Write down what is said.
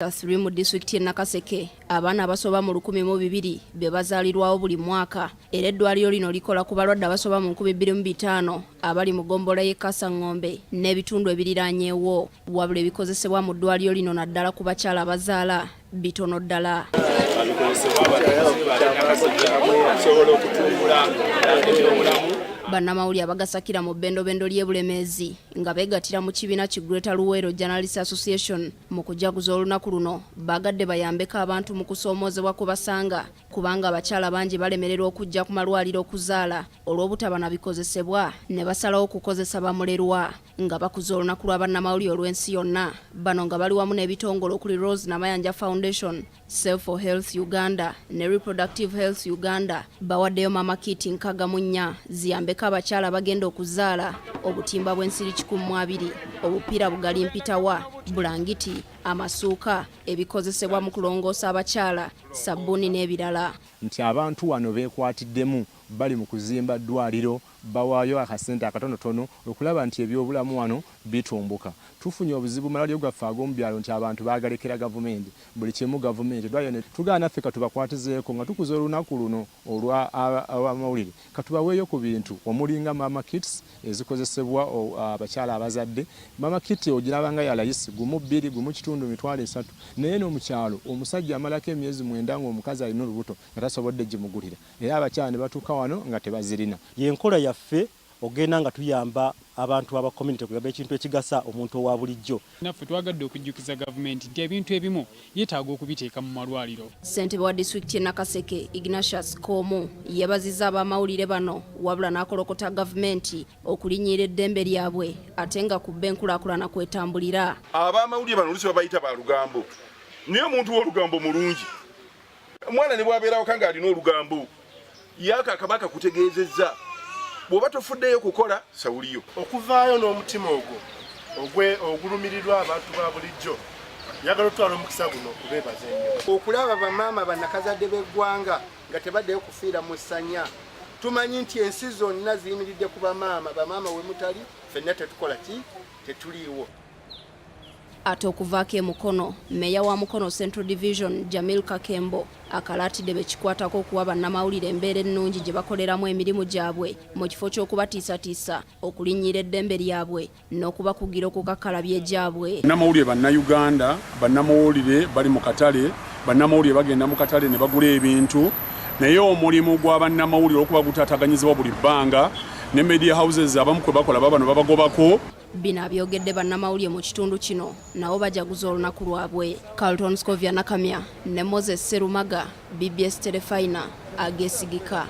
3 mu disitulikiti Nakaseke abaana abasoba mu 1,200 be bazaalirwawo buli mwaka era eddwaliro lino likola ku balwadde abasoba mu 2,500 abali mu ggombolola y'e Kasangombe n'ebitundu ebiriraanyeewo wabula ebikozesebwa mu ddwaliro lino naddala ku bakyala abazaala bitono ddala. Bannamawulire abagasakira mu bbendobendo ly'Ebulemeezi nga beegattira mu kibiina ki Greater Luweero Journalists Association mu kujaguza olunaku luno bagadde bayambeko abantu mu kusoomoozebwa ku basanga kubanga abakyala bangi balemererwa okujja ku malwaliro okuzaala olw'obutaba na bikozesebwa ne basalawo okukozesa bamulerwa nga bakuza olunaku lwa bannamawulire olw'ensi yonna. Bano nga bali wamu n'ebitongole okuli Rose Namayanja Foundation, Save for Health Uganda ne Reproductive Health Uganda bawaddeyo mama kit nkaga mu nnya ziyambeko abakyala bagenda okuzaala obutimba bw'ensiri 120, obupiira bugali mpitawa, bulangiti, amasuuka, ebikozesebwa mu kulongoosa abakyala, sabbuuni n'ebirala. Nti abantu wano beekwatiddemu bali mu kuzimba ddwaliro bawaayo akasente akatonotono okulaba nti ebyobulamu wano bitumbuka. Tufunye obuzibu malwaliro gaffe ag'omu byalo nti abantu baagalekera gavumenti buli kimu gavumenti eddwaliro tugaana naffe katubakwatizeeko nga tukuza olunaku luno olwa abamawulire katubaweeyo ku bintu omulinga mama kits ezikozesebwa abakyala abazadde. Mama kit ogirabanga ya layisi gumu 2 gumu kitundu mitwalo 3 naye no mu kyalo omusajja amalako emyezi 9 ng'omukazi alina olubuto nga tasobodde gimugulira era abakyala ne batuuka wano nga tebazirina. Yenkola yaffe ogenda nga tuyamba abantu aba community okugaba ekintu ekigasa omuntu owa bulijjo. Naffe twagadde okujjukiza gavumenti nti ebintu ebimu yeetaaga okubiteeka mu malwaliro. Ssentebe wa disitulikiti Nakaseke Ignatius Komu yabazizza abamawulire bano wabula n'akolokota gavumenti okulinnyira eddembe lyabwe ate nga kubba enkulaakulana kwetambulira. Abamawulire bano oluusi babayita ba lugambo naye omuntu w'olugambo mulungi omwana ne bwabeerawo kanga alina olugambo yaaka akabaka kutegeezezza bw'oba tofuddeyo kukola sawuliyo. Okuvaayo n'omutima ogulumirirwa abantu ba bulijjo njagala otwala omukisa guno okubeebaza ennyo. Okulaba bamaama bannakazadde b'eggwanga nga tebaddeyo kufiira mu ssanya. Tumanyi nti ensi zonna ziyimiridde ku bamaama we mutali ffenna tetukola ki tetuliiwo. Ate okuvaako emukono meeya wa Mukono Central Division Jamil Kakembo akalaatidde bekikwatako okuwa bannamawulire embeera ennungi gye bakoleramu emirimu gyabwe mu kifo ky'okubatiisatiisa okulinnyira eddembe lyabwe n'okubakugira okukakkalabya egyabwe. Bannamawulire bannayuganda bannamawulire bali mu katale bannamawulire bagenda mu katale ne bagula ebintu naye omulimu gwa bannamawulire okuba gutaataganyizibwa buli bbanga ne media houses abamu kwe bakola babano babagobako. Bino abyogedde bannamawulire mu kitundu kino nabo bajaguza olunaku lwabwe. Carlton Scovia Nakamya ne Moses Serumaga, BBS Telefina ageesigika.